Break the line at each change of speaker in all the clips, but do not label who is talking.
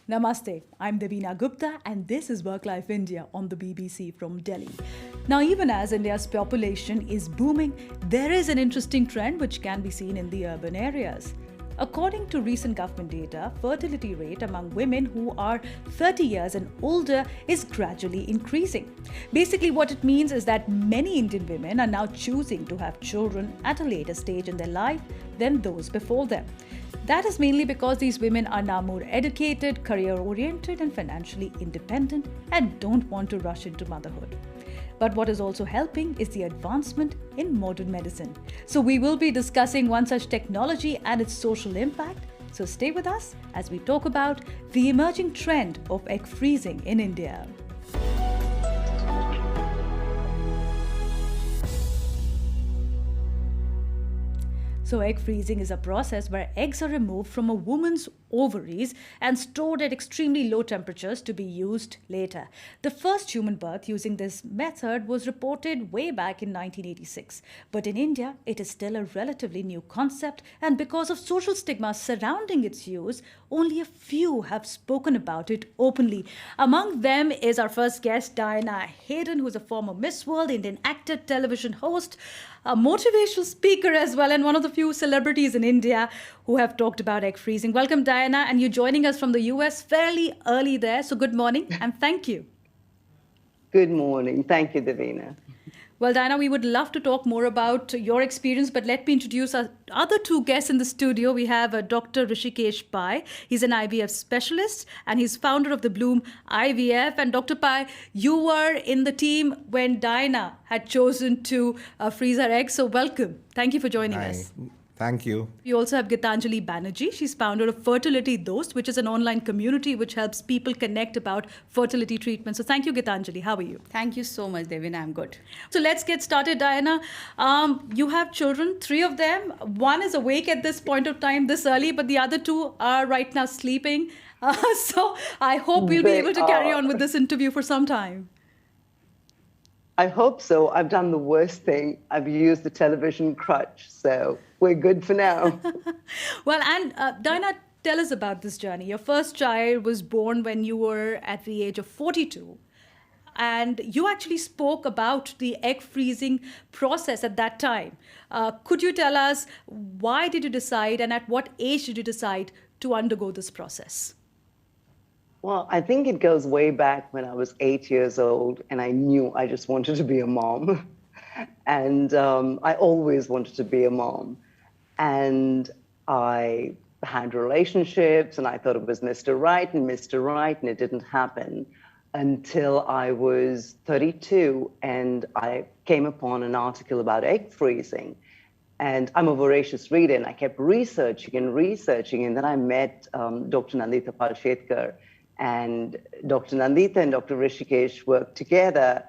Namaste, I'm Devina Gupta and this is Work-Life India on the BBC from Delhi. Now, even as India's population is booming, there is an interesting trend which can be seen in the urban areas. According to recent government data, fertility rate among women who are 30 years and older is gradually increasing. Basically, what it means is that many Indian women are now choosing to have children at a later stage in their life than those before them. That is mainly because these women are now more educated, career-oriented and financially independent and don't want to rush into motherhood. But what is also helping is the advancement in modern medicine. So we will be discussing one such technology and its social impact. So stay with us as we talk about the emerging trend of egg freezing in India. So egg freezing is a process where eggs are removed from a woman's ovaries and stored at extremely low temperatures to be used later. The first human birth using this method was reported way back in 1986. But in India, it is still a relatively new concept, and because of social stigma surrounding its use, only a few have spoken about it openly. Among them is our first guest, Diana Hayden, who's a former Miss World, Indian actor, television host, a motivational speaker as well, and one of the few celebrities in India who have talked about egg freezing. Welcome, Diana, and you're joining us from the US fairly early there. So good morning and thank you.
Good morning. Thank you, Davina.
Well, Diana, we would love to talk more about your experience, but let me introduce our other two guests in the studio. We have Dr. Hrishikesh Pai. He's an IVF specialist and he's founder of the Bloom IVF. And Dr. Pai, you were in the team when Diana had chosen to freeze her eggs. So welcome. Thank you for joining us.
Thank you.
We also have Gitanjali Banerjee. She's founder of Fertility Dost, which is an online community which helps people connect about fertility treatment. So thank you, Gitanjali. How are you?
Thank you so much, Devin. I'm good.
So let's get started, Diana. You have children, 3 of them. One is awake at this point of time, this early, but the other 2 are right now sleeping. So I hope we'll be able to carry on with this interview for some time.
I hope so. I've done the worst thing. I've used the television crutch, so we're good for now.
Well, and Diana, tell us about this journey. Your first child was born when you were at the age of 42. And you actually spoke about the egg freezing process at that time. Could you tell us why did you decide and at what age did you decide to undergo this process?
Well, I think it goes way back when I was 8 years old and I knew I just wanted to be a mom. And I always wanted to be a mom. And I had relationships and I thought it was Mr. Right and it didn't happen until I was 32 and I came upon an article about egg freezing. And I'm a voracious reader and I kept researching and then I met Dr. Nandita Palshetkar. And Dr. Nandita and Dr. Hrishikesh worked together.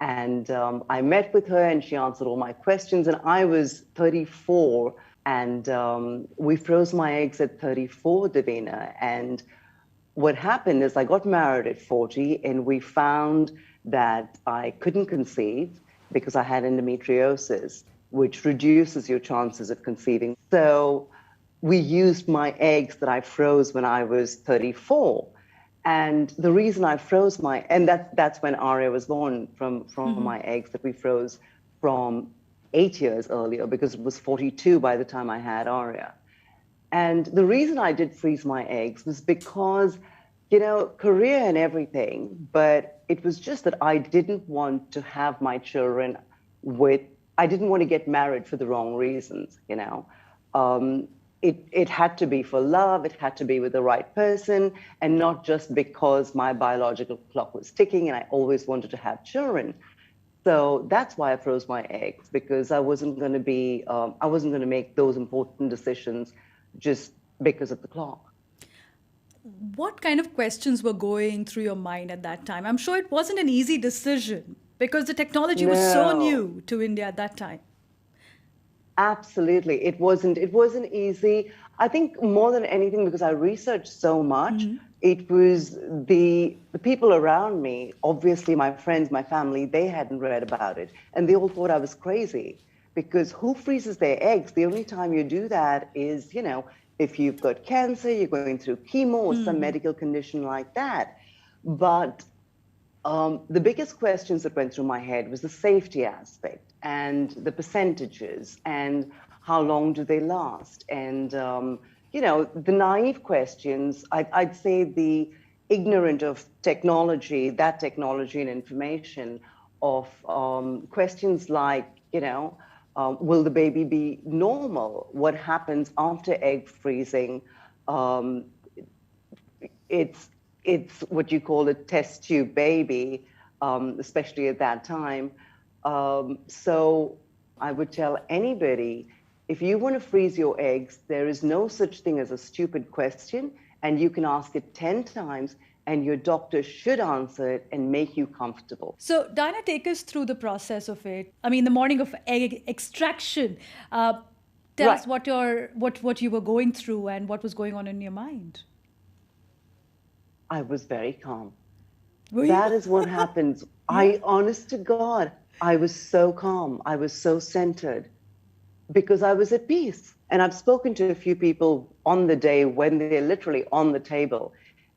And I met with her and she answered all my questions. And I was 34 and we froze my eggs at 34, Davina. And what happened is I got married at 40 and we found that I couldn't conceive because I had endometriosis, which reduces your chances of conceiving. So we used my eggs that I froze when I was 34. And the reason I froze and that's when Arya was born from my eggs that we froze from 8 years earlier because it was 42 by the time I had Arya. And the reason I did freeze my eggs was because, career and everything, but it was just that I didn't want to have my children I didn't want to get married for the wrong reasons, It had to be for love, it had to be with the right person, and not just because my biological clock was ticking and I always wanted to have children. So that's why I froze my eggs, because I wasn't going to make those important decisions just because of the clock.
What kind of questions were going through your mind at that time? I'm sure it wasn't an easy decision because the technology was so new to India at that time.
Absolutely. It wasn't easy. I think more than anything, because I researched so much, it was the people around me, obviously my friends, my family, they hadn't read about it. And they all thought I was crazy because who freezes their eggs? The only time you do that is, if you've got cancer, you're going through chemo or some medical condition like that. But the biggest questions that went through my head was the safety aspect and the percentages and how long do they last? And, the naive questions, I'd say the ignorant of technology, that technology and information of questions like, will the baby be normal? What happens after egg freezing? It's what you call a test tube baby, especially at that time. So I would tell anybody, if you want to freeze your eggs, there is no such thing as a stupid question, and you can ask it 10 times, and your doctor should answer it and make you comfortable.
So, Diana, take us through the process of it. I mean, the morning of egg extraction. Tell us what you were going through and what was going on in your mind.
I was very calm.
Were
That
you?
is what happens. Honest to God, I was so calm. I was so centered because I was at peace. And I've spoken to a few people on the day when they're literally on the table.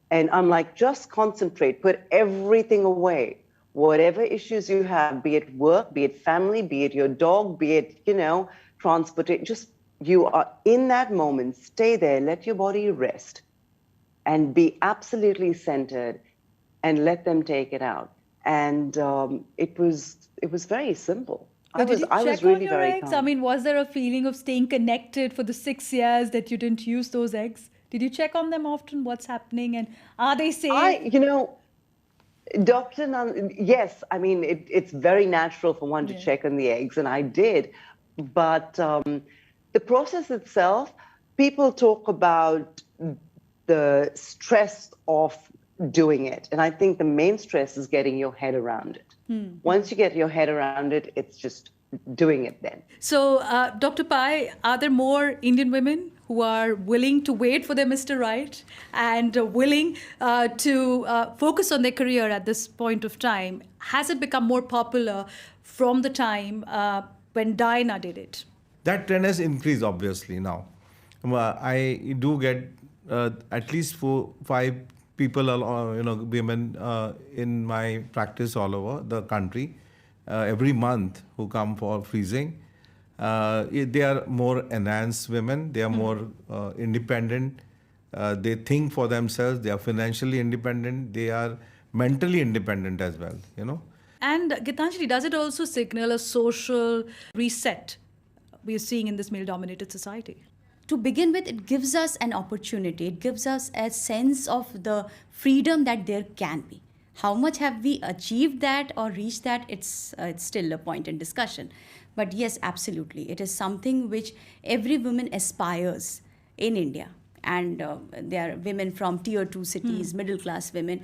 And I'm like, just concentrate, put everything away. Whatever issues you have, be it work, be it family, be it your dog, be it, transportation, just you are in that moment, stay there, let your body rest and be absolutely centered and let them take it out. And it was very simple.
But did you
I
check
was really
on your
very
eggs?
calm.
I mean, was there a feeling of staying connected for the 6 years that you didn't use those eggs? Did you check on them often? What's happening? And are they safe?
Dr. Yes, I mean, it's very natural for one to check on the eggs, and I did. But the process itself, people talk about the stress of doing it. And I think the main stress is getting your head around it. Once you get your head around it, it's just doing it then.
So, Dr. Pai, are there more Indian women who are willing to wait for their Mr. Right and willing to focus on their career at this point of time? Has it become more popular from the time when Diana did it?
That trend has increased, obviously, now. I do get at least 4-5 people, women in my practice all over the country every month who come for freezing. They are more enhanced women. They are more independent. They think for themselves. They are financially independent. They are mentally independent as well,
And Gitanjali, does it also signal a social reset we are seeing in this male-dominated society?
To begin with, it gives us an opportunity. It gives us a sense of the freedom that there can be. How much have we achieved that or reached that? It's still a point in discussion. But yes, absolutely. It is something which every woman aspires in India. And there are women from tier 2 cities, middle-class women,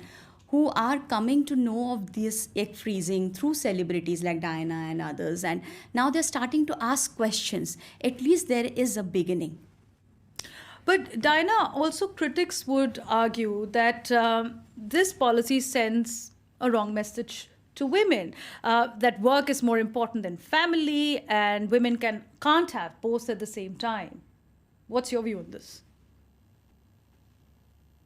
who are coming to know of this egg freezing through celebrities like Diana and others. And now they're starting to ask questions. At least there is a beginning.
But Diana, also critics would argue that this policy sends a wrong message to women, that work is more important than family and women can't have both at the same time. What's your view on this?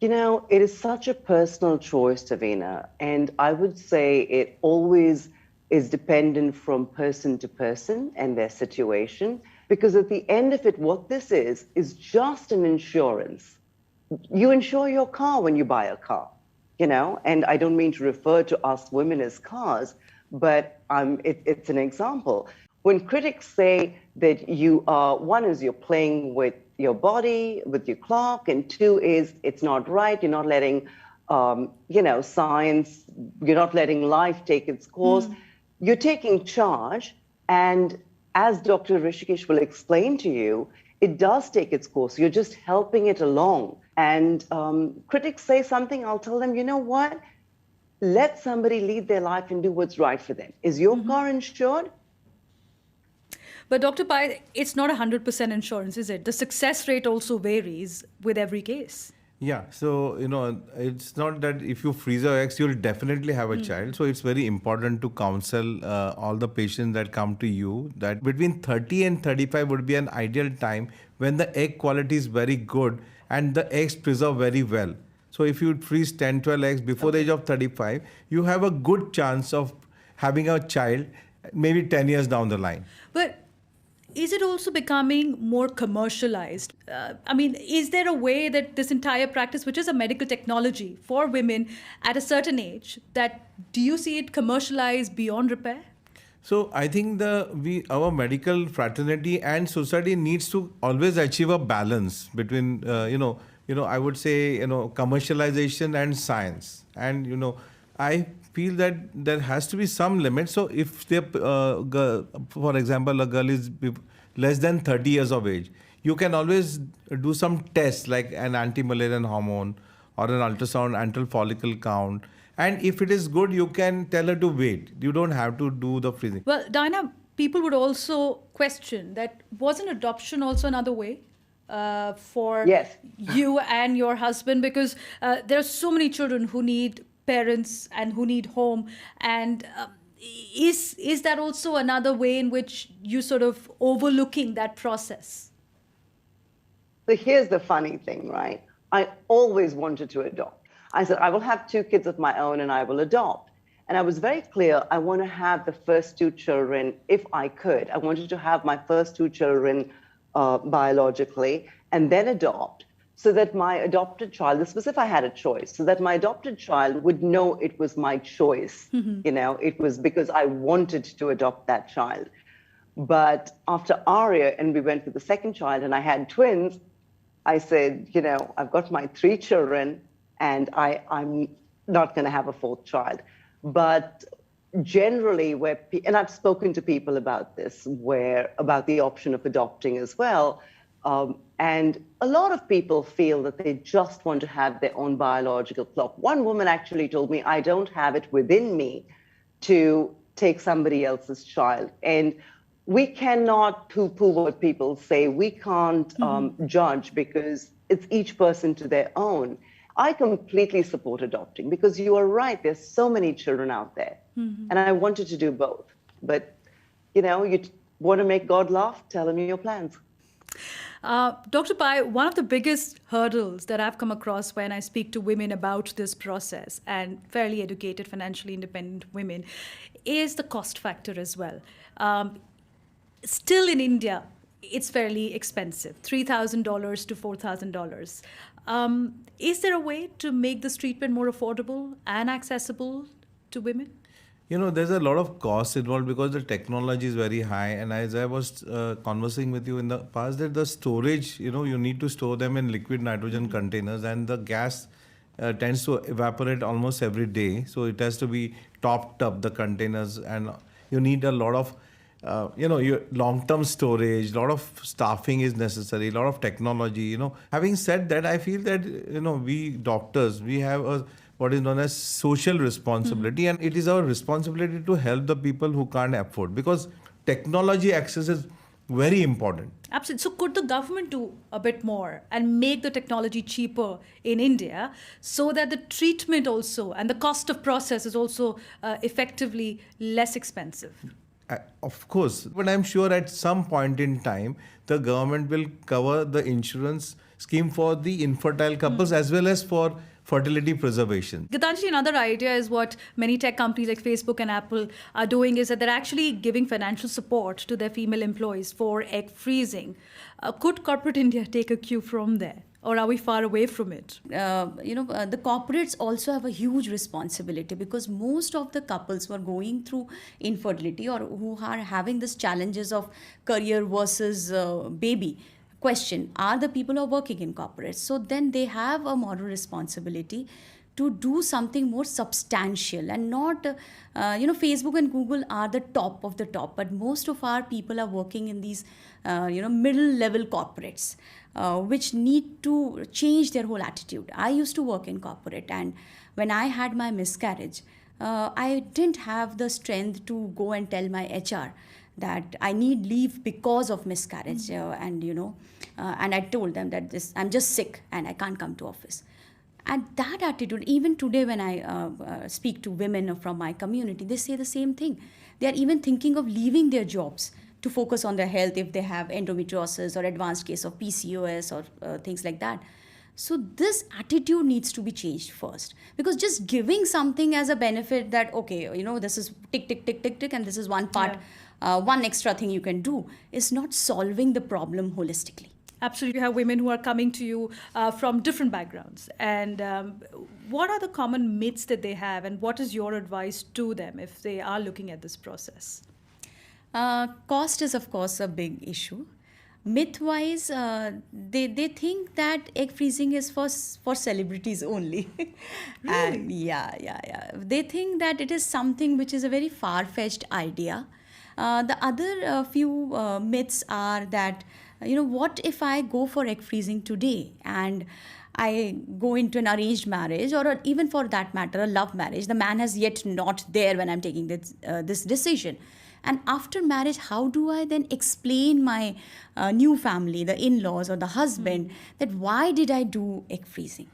It is such a personal choice, Tavina, and I would say it always is dependent from person to person and their situation, because at the end of it, what this is just an insurance. You insure your car when you buy a car, and I don't mean to refer to us women as cars, but it's an example. When critics say that one is you're playing with your body, with your clock, and 2 is it's not right, you're not letting, science, you're not letting life take its course. You're taking charge, and as Dr. Hrishikesh will explain to you, it does take its course. You're just helping it along. And critics say something, I'll tell them, you know what? Let somebody lead their life and do what's right for them. Is your car insured?
But Dr. Pai, it's not 100% insurance, is it? The success rate also varies with every case.
Yeah, so, it's not that if you freeze your eggs, you'll definitely have a child. So it's very important to counsel all the patients that come to you that between 30 and 35 would be an ideal time when the egg quality is very good and the eggs preserve very well. So if you freeze 10, 12 eggs before the age of 35, you have a good chance of having a child maybe 10 years down the line.
But is it also becoming more commercialized? I mean, is there a way that this entire practice, which is a medical technology for women at a certain age, that do you see it commercialized beyond repair?
So I think our medical fraternity and society needs to always achieve a balance between I would say commercialization and science, and I feel that there has to be some limit. So if for example, a girl is less than 30 years of age, you can always do some tests like an anti-Malarian hormone or an ultrasound antral follicle count. And if it is good, you can tell her to wait. You don't have to do the freezing.
Well, Diana, people would also question that wasn't adoption also another way for
Yes.
you and your husband? Because there are so many children who need parents and who need home. And is that also another way in which you sort of overlooking that process?
So here's the funny thing, right? I always wanted to adopt. I said, I will have 2 kids of my own and I will adopt. And I was very clear, I want to have the first 2 children if I could. I wanted to have my first 2 children biologically and then adopt, so that my adopted child, this was if I had a choice, so that my adopted child would know it was my choice. It was because I wanted to adopt that child. But after Arya and we went for the second child and I had twins, I said, I've got my 3 children and I'm not going to have a 4th child. But generally, and I've spoken to people about this, about the option of adopting as well. And a lot of people feel that they just want to have their own biological clock. One woman actually told me, I don't have it within me to take somebody else's child. And we cannot poo-poo what people say. We can't judge, because it's each person to their own. I completely support adopting, because you are right. There's so many children out there. And I wanted to do both. But, you want to make God laugh? Tell him your plans.
Dr. Pai, one of the biggest hurdles that I've come across when I speak to women about this process, and fairly educated, financially independent women, is the cost factor as well. Still in India, it's fairly expensive, $3,000 to $4,000. Is there a way to make this treatment more affordable and accessible to women?
There's a lot of costs involved because the technology is very high. And as I was conversing with you in the past, that the storage, you need to store them in liquid nitrogen containers, and the gas tends to evaporate almost every day. So it has to be topped up, the containers, and you need a lot of your long-term storage, a lot of staffing is necessary, a lot of technology. Having said that, I feel that we doctors, we have what is known as social responsibility, and it is our responsibility to help the people who can't afford, because technology access is very important.
Absolutely. So could the government do a bit more and make the technology cheaper in India, so that the treatment also and the cost of process is also effectively less expensive?
Of course, but I'm sure at some point in time, the government will cover the insurance scheme for the infertile couples as well as for fertility preservation.
Gitanjali, another idea is what many tech companies like Facebook and Apple are doing, is that they're actually giving financial support to their female employees for egg freezing. Could corporate India take a cue from there? Or are we far away from it?
The corporates also have a huge responsibility, because most of the couples who are going through infertility or who are having these challenges of career versus baby question are the people who are working in corporates. So then they have a moral responsibility to do something more substantial, and not, Facebook and Google are the top of the top, but most of our people are working in these, middle level corporates, which need to change their whole attitude. I used to work in corporate, and when I had my miscarriage, I didn't have the strength to go and tell my HR that I need leave because of miscarriage, and I told them that I'm just sick and I can't come to office. And that attitude, even today when I speak to women from my community, they say the same thing. They are even thinking of leaving their jobs to focus on their health if they have endometriosis or advanced case of PCOS or things like that. So this attitude needs to be changed first, because just giving something as a benefit that, okay, this is tick, tick, tick, tick, tick, and this is one part, one extra thing you can do, is not solving the problem holistically.
Absolutely. You have women who are coming to you from different backgrounds. And what are the common myths that they have, and what is your advice to them if they are looking at this process?
Cost is, of course, a big issue. Myth-wise, they think that egg freezing is for celebrities only.
Really?
And yeah. They think that it is something which is a very far-fetched idea. The other few myths are that, what if I go for egg freezing today and I go into an arranged marriage, or even for that matter, a love marriage. The man has yet not there when I'm taking this decision. And after marriage, how do I then explain my new family, the in-laws or the husband, that why did I do egg freezing?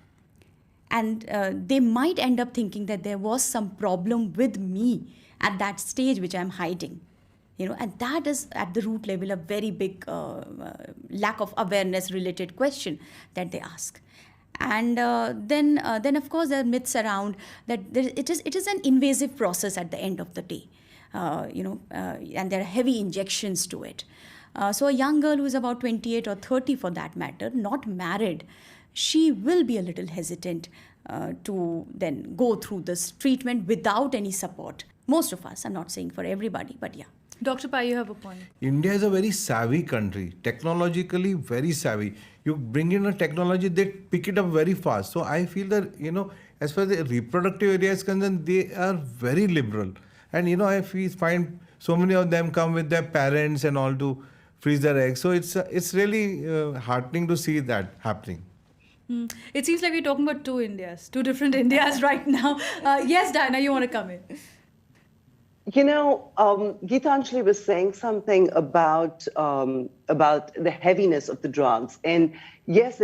And they might end up thinking that there was some problem with me at that stage which I'm hiding. And that is at the root level a very big lack of awareness related question that they ask. And then of course there are myths around that it is an invasive process at the end of the day. And there are heavy injections to it. So a young girl who is about 28 or 30 for that matter, not married, she will be a little hesitant to then go through this treatment without any support. Most of us, I'm not saying for everybody, but yeah.
Dr. Pai, you have a point.
India is a very savvy country, technologically very savvy. You bring in a technology, they pick it up very fast. So I feel that, as far as the reproductive area is concerned, they are very liberal. And, I find so many of them come with their parents and all to freeze their eggs. So it's really heartening to see that happening.
It seems like we're talking about two Indias, two different Indias right now. Yes, Diana, you want to come in?
Geetanjali was saying something about the heaviness of the drugs. And yes,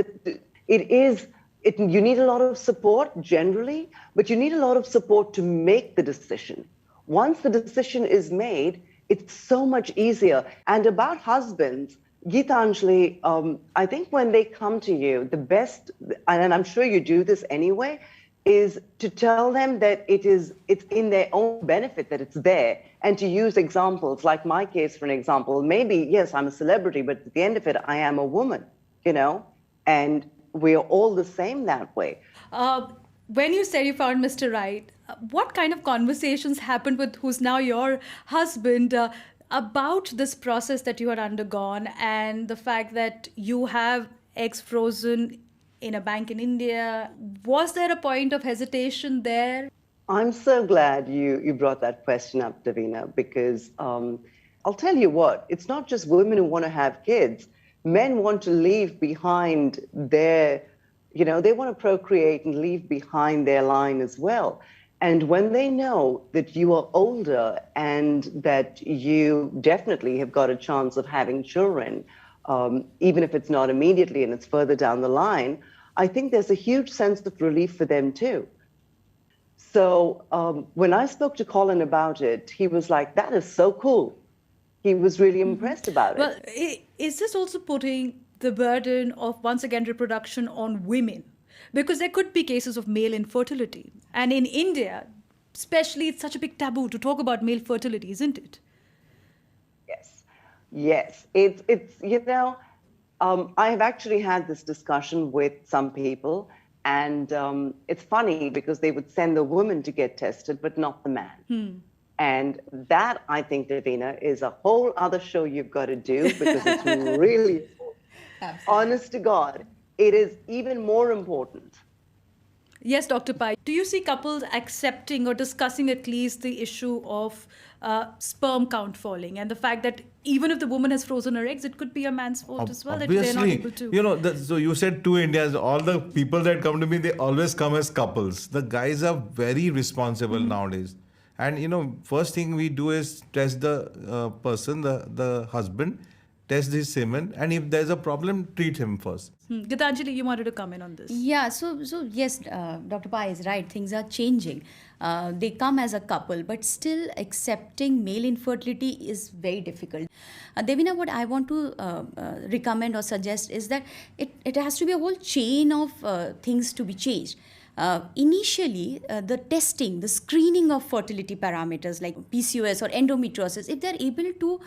you need a lot of support generally, but you need a lot of support to make the decision. Once the decision is made, it's so much easier. And about husbands, Geetanjali, I think when they come to you, the best, and I'm sure you do this anyway, is to tell them that it's in their own benefit that it's there, and to use examples like my case, for an example. Maybe, yes, I'm a celebrity, but at the end of it, I am a woman, and we're all the same that way.
When you said you found Mr. Right, what kind of conversations happened with who's now your husband about this process that you had undergone, and the fact that you have eggs frozen in a bank in India? Was there a point of hesitation there?
I'm so glad you brought that question up, Davina, because I'll tell you what, it's not just women who want to have kids. Men want to leave behind they want to procreate and leave behind their line as well. And when they know that you are older and that you definitely have got a chance of having children, even if it's not immediately and it's further down the line, I think there's a huge sense of relief for them too. So when I spoke to Colin about it, he was like, that is so cool. He was really impressed about it.
Well, is this also putting the burden of, once again, reproduction on women? Because there could be cases of male infertility. And in India, especially, it's such a big taboo to talk about male fertility, isn't it?
Yes. It's I have actually had this discussion with some people, and it's funny because they would send the woman to get tested, but not the man. And that, I think, Davina, is a whole other show you've got to do, because it's really, honest to God, it is even more important.
Yes, Dr. Pai. Do you see couples accepting or discussing at least the issue of sperm count falling, and the fact that even if the woman has frozen her eggs, it could be a man's fault as well, that they're not able to?
So you said two Indias. All the people that come to me, they always come as couples. The guys are very responsible nowadays. And, first thing we do is test the person, the husband, test his semen, and if there's a problem, treat him first.
Gitanjali, you wanted to comment on this.
Yeah, so yes, Dr. Pai is right. Things are changing. They come as a couple, but still accepting male infertility is very difficult. Devina, what I want to recommend or suggest is that it has to be a whole chain of things to be changed. Initially, the testing, the screening of fertility parameters like PCOS or endometriosis, if they're able to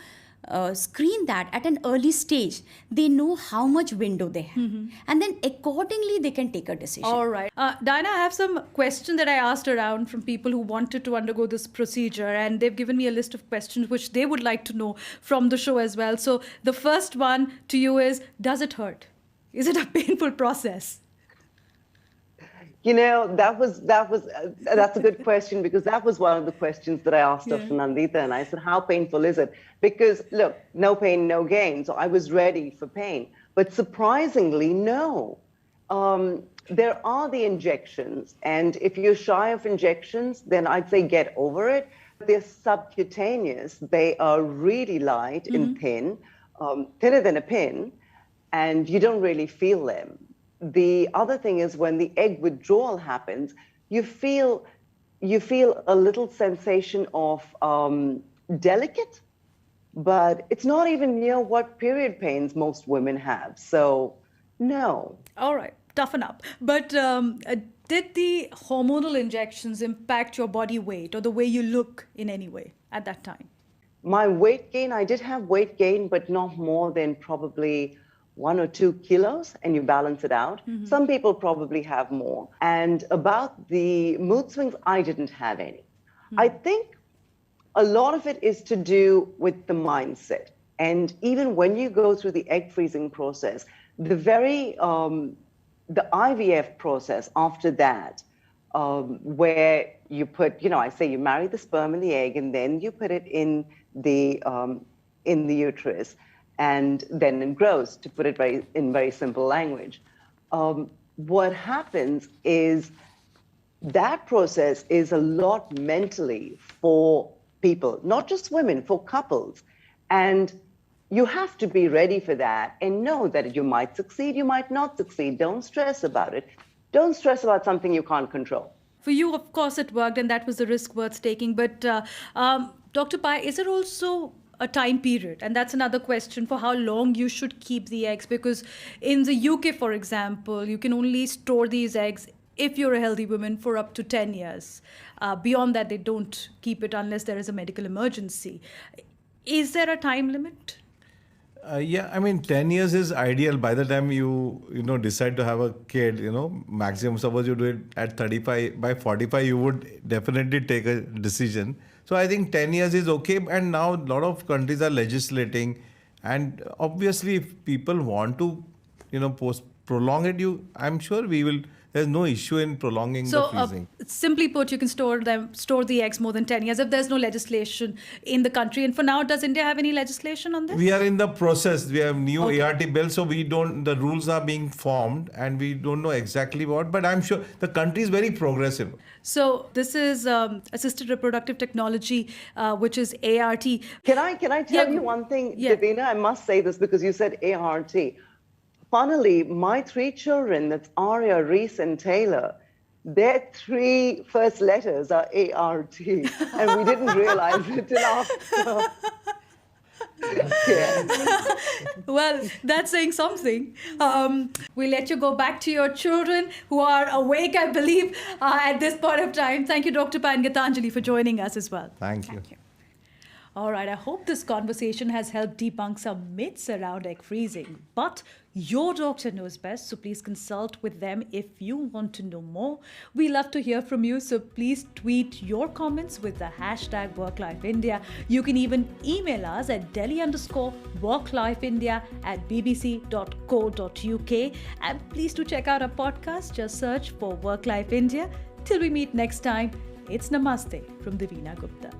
screen that at an early stage, they know how much window they have. And then accordingly, they can take a decision.
All right. Diana, I have some questions that I asked around from people who wanted to undergo this procedure, and they've given me a list of questions which they would like to know from the show as well. So the first one to you is, does it hurt? Is it a painful process?
That's a good question, because that was one of the questions that I asked Dr. Nandita, and I said, how painful is it? Because look, no pain, no gain. So I was ready for pain, but surprisingly, no. There are the injections, and if you're shy of injections, then I'd say get over it. They're subcutaneous. They are really light and thin, thinner than a pin, and you don't really feel them. The other thing is, when the egg withdrawal happens, you feel a little sensation of delicate, but it's not even near what period pains most women have. So, no.
All right, toughen up. But did the hormonal injections impact your body weight or the way you look in any way at that time?
My weight gain, I did have weight gain, but not more than probably 1 or 2 kilos, and you balance it out. Some people probably have more. And about the mood swings, I didn't have any. I think a lot of it is to do with the mindset. And even when you go through the egg freezing process, the IVF process after that, where you put, I say you marry the sperm and the egg, and then you put it in the uterus, and then it grows, to put it in very simple language. What happens is that process is a lot mentally for people, not just women, for couples. And you have to be ready for that and know that you might succeed, you might not succeed. Don't stress about it. Don't stress about something you can't control.
For you, of course, it worked, and that was the risk worth taking. But Dr. Pai, is it also a time period? And that's another question, for how long you should keep the eggs, because in the UK, for example, you can only store these eggs, if you're a healthy woman, for up to 10 years. Beyond that, they don't keep it unless there is a medical emergency. Is there a time limit?
10 years is ideal. By the time you decide to have a kid, maximum, suppose you do it at 35, by 45 you would definitely take a decision. So I think 10 years is okay. And now a lot of countries are legislating, and obviously if people want to prolong it, I'm sure there's no issue in prolonging the freezing.
Simply put, you can store the eggs more than 10 years if there's no legislation in the country. And for now, does India have any legislation on this?
We are in the process. We have new ART bill, so the rules are being formed, and we don't know exactly what, but I'm sure the country is very progressive.
So this is assisted reproductive technology, which is ART.
Can I tell you one thing, Davina? I must say this because you said ART. Funnily, my 3 children, that's Arya, Reese, and Taylor, their 3 first letters are ART, and we didn't realize it till after.
Well, that's saying something. We'll let you go back to your children, who are awake, I believe, at this point of time. Thank you, Dr. Pai and Gitanjali, for joining us as well.
Thank you.
All right, I hope this conversation has helped debunk some myths around egg freezing. But your doctor knows best, so please consult with them if you want to know more. We love to hear from you, so please tweet your comments with the hashtag WorkLifeIndia. You can even email us at delhi_worklifeindia@bbc.co.uk. And please do check out our podcast. Just search for Work Life India. Till we meet next time, it's Namaste from Davina Gupta.